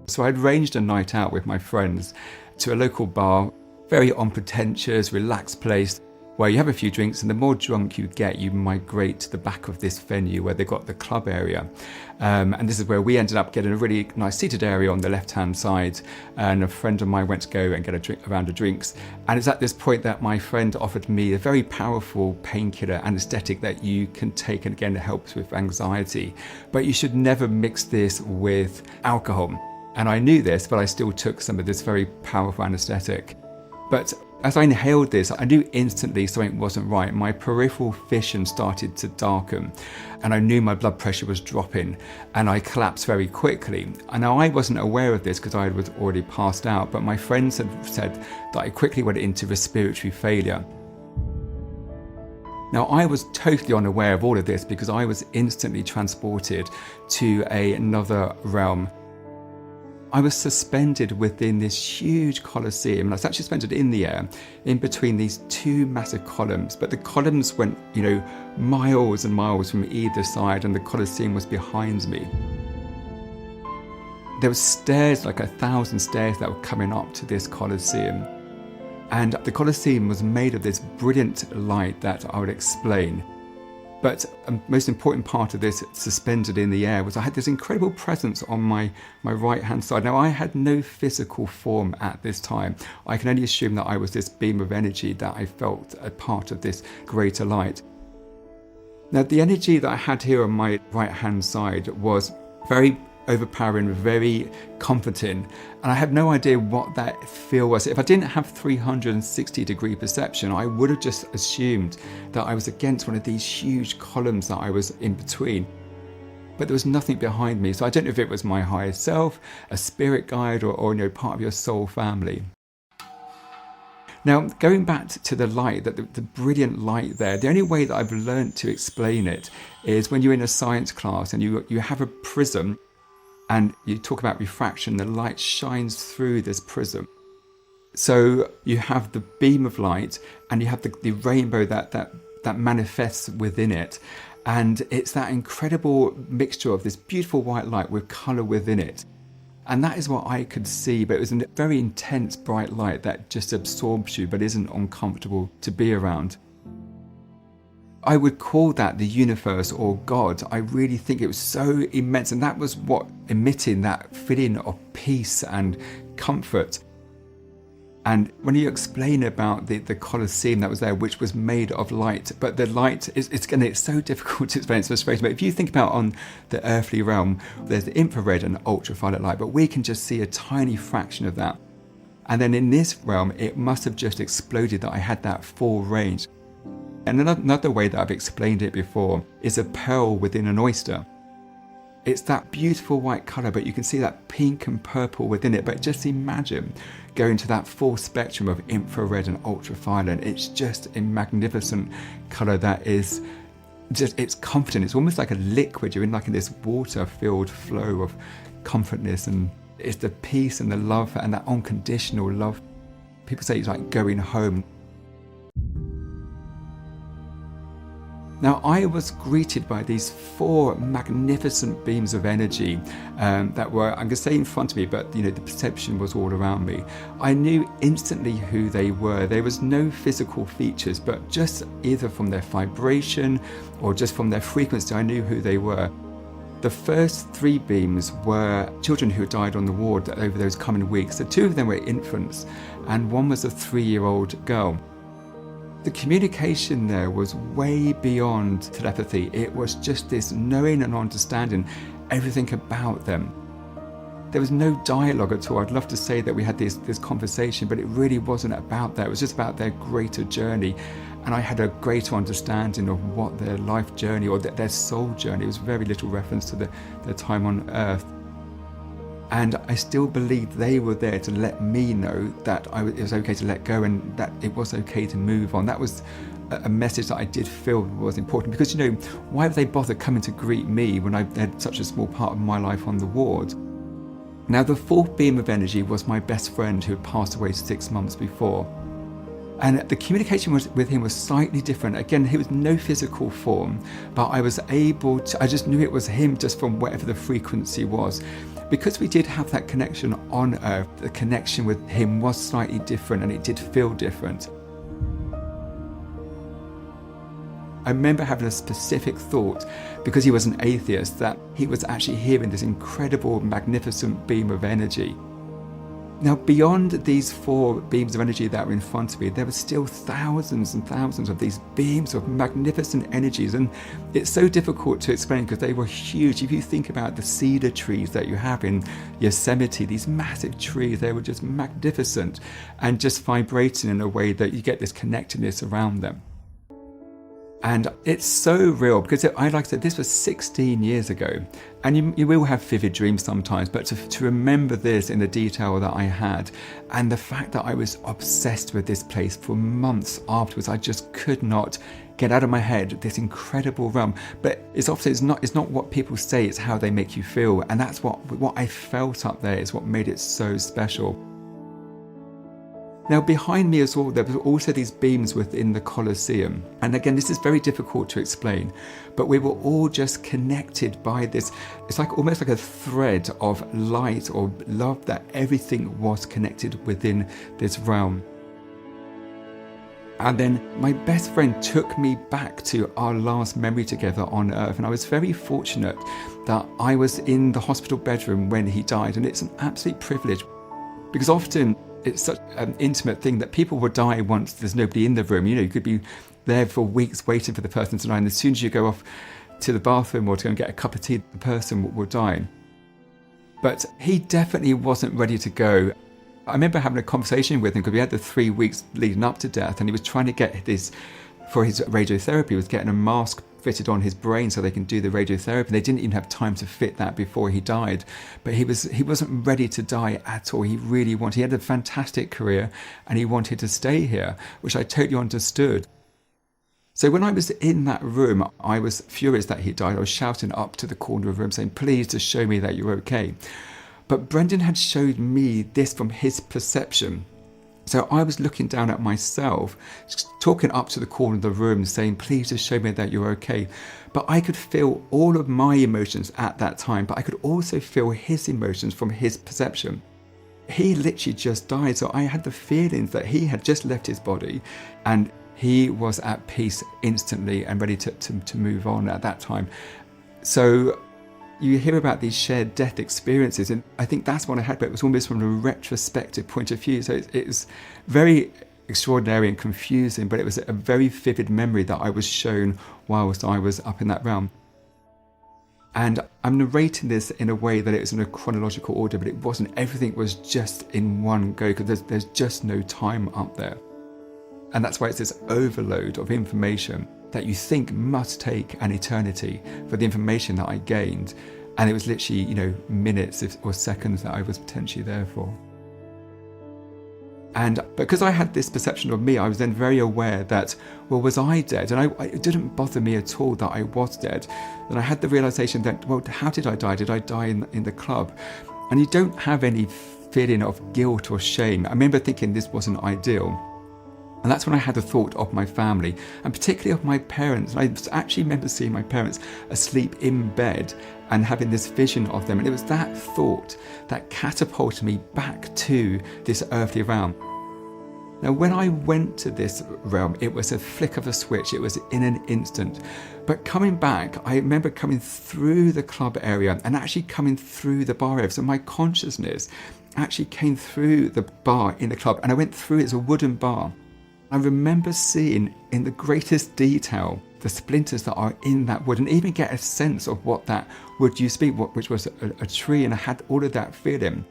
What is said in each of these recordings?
So I'd arranged a night out with my friends to a local bar, very unpretentious, relaxed place, where you have a few drinks, and the more drunk you get, you migrate to the back of this venue where they've got the club area. And this is where we ended up getting a really nice seated area on the left-hand side. And a friend of mine went to go and get a round of drinks. And it's at this point that my friend offered me a very powerful painkiller anesthetic that you can take, and again, it helps with anxiety. But you should never mix this with alcohol. And I knew this, but I still took some of this very powerful anesthetic. But as I inhaled this, I knew instantly something wasn't right. My peripheral vision started to darken, and I knew my blood pressure was dropping, and I collapsed very quickly. And now I wasn't aware of this because I was already passed out, but my friends had said that I quickly went into respiratory failure. Now, I was totally unaware of all of this because I was instantly transported to another realm. I was suspended within this huge coliseum, and I was actually suspended in the air in between these two massive columns, but the columns went, miles and miles from either side, and the coliseum was behind me. There were stairs, like 1,000 stairs that were coming up to this coliseum. And the coliseum was made of this brilliant light that I would explain. But a most important part of this suspended in the air was I had this incredible presence on my right-hand side. Now, I had no physical form at this time. I can only assume that I was this beam of energy that I felt a part of this greater light. Now, the energy that I had here on my right-hand side was very overpowering, very comforting, and I had no idea what that feel was. If I didn't have 360-degree perception, I would have just assumed that I was against one of these huge columns that I was in between. But there was nothing behind me, so I don't know if it was my higher self, a spirit guide, or part of your soul family. Now, going back to the light, the brilliant light there, the only way that I've learned to explain it is when you're in a science class and you have a prism, and you talk about refraction, the light shines through this prism. So you have the beam of light, and you have the rainbow that manifests within it. And it's that incredible mixture of this beautiful white light with colour within it. And that is what I could see, but it was a very intense bright light that just absorbs you but isn't uncomfortable to be around. I would call that the universe or God. I really think it was so immense, and that was what emitting that feeling of peace and comfort. And when you explain about the Colosseum that was there, which was made of light, but the light, it's so difficult to explain, it's frustrating. But if you think about on the earthly realm, there's the infrared and ultraviolet light, but we can just see a tiny fraction of that. And then in this realm, it must have just exploded that I had that full range. And another way that I've explained it before is a pearl within an oyster. It's that beautiful white colour, but you can see that pink and purple within it. But just imagine going to that full spectrum of infrared and ultraviolet. It's just a magnificent colour that is just, it's comforting. It's almost like a liquid. You're in this water-filled flow of comfortness, and it's the peace and the love and that unconditional love. People say it's like going home. Now, I was greeted by these 4 magnificent beams of energy that were, I'm going to say in front of me, but the perception was all around me. I knew instantly who they were. There was no physical features, but just either from their vibration or just from their frequency, I knew who they were. The first 3 beams were children who died on the ward over those coming weeks. So 2 of them were infants, and 1 was a 3-year-old girl. The communication there was way beyond telepathy. It was just this knowing and understanding everything about them. There was no dialogue at all. I'd love to say that we had this conversation, but it really wasn't about that. It was just about their greater journey. And I had a greater understanding of what their life journey or their soul journey. It was very little reference to their time on earth. And I still believed they were there to let me know that it was okay to let go and that it was okay to move on. That was a message that I did feel was important, because, why would they bother coming to greet me when I had such a small part of my life on the ward? Now, the 4th beam of energy was my best friend who had passed away 6 months before. And the communication with him was slightly different. Again, he was no physical form, but I just knew it was him just from whatever the frequency was. Because we did have that connection on Earth, the connection with him was slightly different and it did feel different. I remember having a specific thought, because he was an atheist, that he was actually hearing this incredible, magnificent beam of energy. Now, beyond these 4 beams of energy that were in front of me, there were still thousands and thousands of these beams of magnificent energies. And it's so difficult to explain because they were huge. If you think about the cedar trees that you have in Yosemite, these massive trees, they were just magnificent and just vibrating in a way that you get this connectedness around them. And it's so real because, like I said, this was 16 years ago. And you will have vivid dreams sometimes, but to remember this in the detail that I had, and the fact that I was obsessed with this place for months afterwards, I just could not get out of my head this incredible realm. But it's not what people say, it's how they make you feel. And that's what I felt up there is what made it so special. Now, behind me as well, there were also these beams within the Colosseum. And again, this is very difficult to explain, but we were all just connected by this. It's like almost like a thread of light or love that everything was connected within this realm. And then my best friend took me back to our last memory together on Earth. And I was very fortunate that I was in the hospital bedroom when he died. And it's an absolute privilege because often it's such an intimate thing that people will die once there's nobody in the room. You could be there for weeks waiting for the person to die, and as soon as you go off to the bathroom or to go and get a cup of tea, the person will die. But he definitely wasn't ready to go. I remember having a conversation with him because we had the 3 weeks leading up to death, and he was trying to get this for his radiotherapy. He was getting a mask fitted on his brain so they can do the radiotherapy. They didn't even have time to fit that before he died. But he wasn't ready to die at all. He had a fantastic career and he wanted to stay here, which I totally understood. So when I was in that room, I was furious that he died. I was shouting up to the corner of the room saying, please just show me that you're okay. But Brendan had showed me this from his perception. So I was looking down at myself, talking up to the corner of the room, saying, please just show me that you're okay. But I could feel all of my emotions at that time, but I could also feel his emotions from his perception. He literally just died. So I had the feelings that he had just left his body and he was at peace instantly and ready to move on at that time. So you hear about these shared death experiences, and I think that's what I had, but it was almost from a retrospective point of view. So it was very extraordinary and confusing, but it was a very vivid memory that I was shown whilst I was up in that realm. And I'm narrating this in a way that it was in a chronological order, but it wasn't. Everything was just in one go because there's just no time up there. And that's why it's this overload of information that you think must take an eternity for the information that I gained. And it was literally, minutes or seconds that I was potentially there for. And because I had this perception of me, I was then very aware that, well, was I dead? And it didn't bother me at all that I was dead. And I had the realization that, well, how did I die? Did I die in the club? And you don't have any feeling of guilt or shame. I remember thinking this wasn't ideal. And that's when I had the thought of my family, and particularly of my parents. And I actually remember seeing my parents asleep in bed and having this vision of them. And it was that thought that catapulted me back to this earthly realm. Now, when I went to this realm, it was a flick of a switch. It was in an instant. But coming back, I remember coming through the club area and actually coming through the bar area. So my consciousness actually came through the bar in the club, and I went through it as a wooden bar. I remember seeing in the greatest detail the splinters that are in that wood, and even get a sense of what that wood used to be, which was a tree, and I had all of that feeling.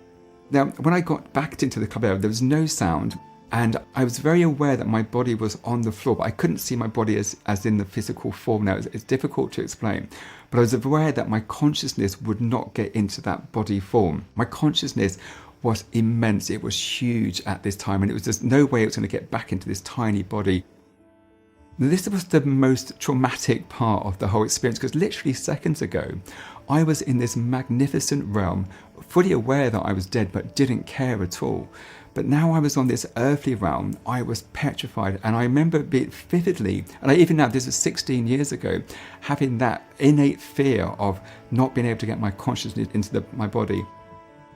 Now, when I got back into the club area, there was no sound, and I was very aware that my body was on the floor, but I couldn't see my body as in the physical form. Now, it's difficult to explain, but I was aware that my consciousness would not get into that body form. My consciousness was immense. It was huge at this time, and it was just no way it was going to get back into this tiny body. This was the most traumatic part of the whole experience, because literally seconds ago, I was in this magnificent realm fully aware that I was dead, but didn't care at all. But now I was on this earthly realm, I was petrified. And I remember it vividly, and even now, this is 16 years ago, having that innate fear of not being able to get my consciousness into my body.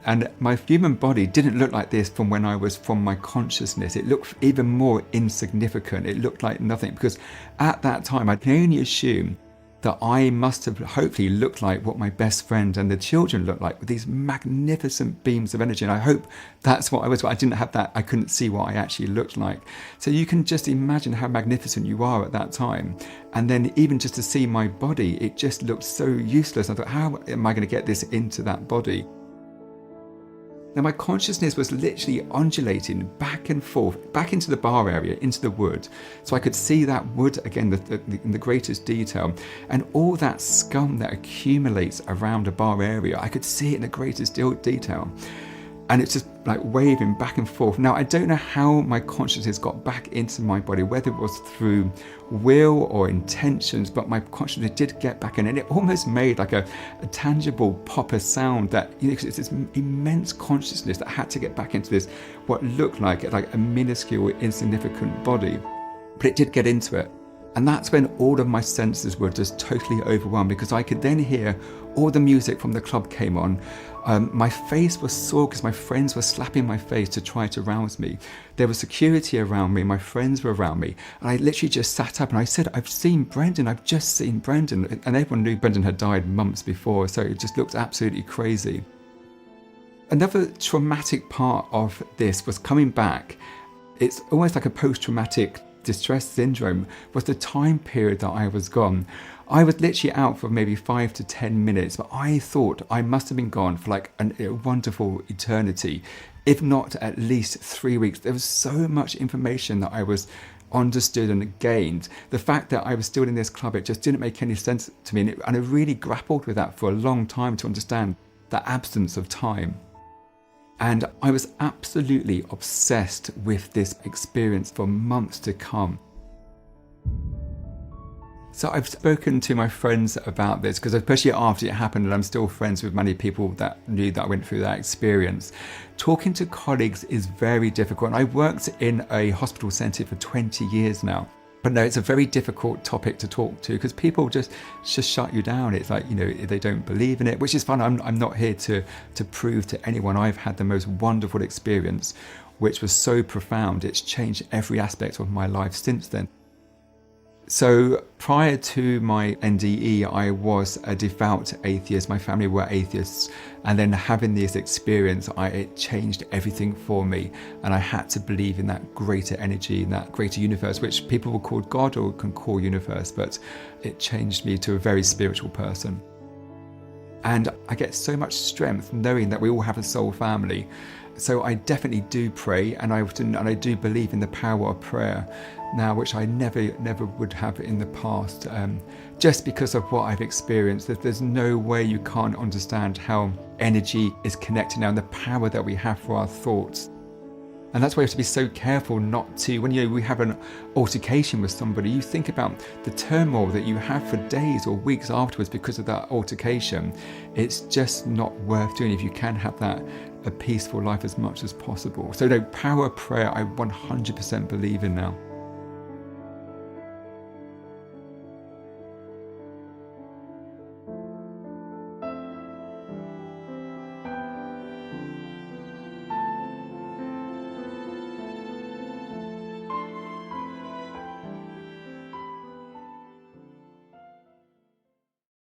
And my human body didn't look like this from when I was from my consciousness. It looked even more insignificant. It looked like nothing, because at that time, I can only assume that I must have hopefully looked like what my best friend and the children looked like, with these magnificent beams of energy. And I hope that's what I was. But I didn't have that. I couldn't see what I actually looked like. So you can just imagine how magnificent you are at that time. And then even just to see my body, it just looked so useless. I thought, how am I going to get this into that body? Now my consciousness was literally undulating back and forth, back into the bar area, into the wood. So I could see that wood again in the greatest detail. And all that scum that accumulates around a bar area, I could see it in the greatest detail. And it's just like waving back and forth. Now, I don't know how my consciousness got back into my body, whether it was through will or intentions, but my consciousness did get back in. And it almost made like a tangible pop of sound that, you know, it's this immense consciousness that had to get back into this, what looked like a minuscule, insignificant body. But it did get into it. And that's when all of my senses were just totally overwhelmed, because I could then hear all the music from the club came on. My face was sore because my friends were slapping my face to try to rouse me. There was security around me, my friends were around me. And I literally just sat up and I said, I've seen Brendan, I've just seen Brendan. And everyone knew Brendan had died months before, so it just looked absolutely crazy. Another traumatic part of this was coming back. It's almost like a post-traumatic distress syndrome, was the time period that I was gone. I was literally out for maybe 5 to 10 minutes, but I thought I must have been gone for like a wonderful eternity, if not at least 3 weeks. There was so much information that I was understood and gained. The fact that I was still in this club, it just didn't make any sense to me. And I really grappled with that for a long time to understand the absence of time. And I was absolutely obsessed with this experience for months to come. So I've spoken to my friends about this, because especially after it happened, and I'm still friends with many people that knew that I went through that experience. Talking to colleagues is very difficult. And I worked in a hospital setting for 20 years now. But no, it's a very difficult topic to talk to, because people just shut you down. It's like, you know, they don't believe in it, which is fun. I'm not here to prove to anyone. I've had the most wonderful experience, which was so profound. It's changed every aspect of my life since then. So prior to my NDE, I was a devout atheist. My family were atheists. And then having this experience, it changed everything for me. And I had to believe in that greater energy, in that greater universe, which people will call God or can call universe. But it changed me to a very spiritual person. And I get so much strength knowing that we all have a soul family. So I definitely do pray, and I do believe in the power of prayer now, which I never would have in the past, just because of what I've experienced. There's no way you can't understand how energy is connected now, and the power that we have for our thoughts. And that's why you have to be so careful not to, when we have an altercation with somebody, you think about the turmoil that you have for days or weeks afterwards because of that altercation. It's just not worth doing if you can have a peaceful life as much as possible. So the power of prayer, I 100% believe in now.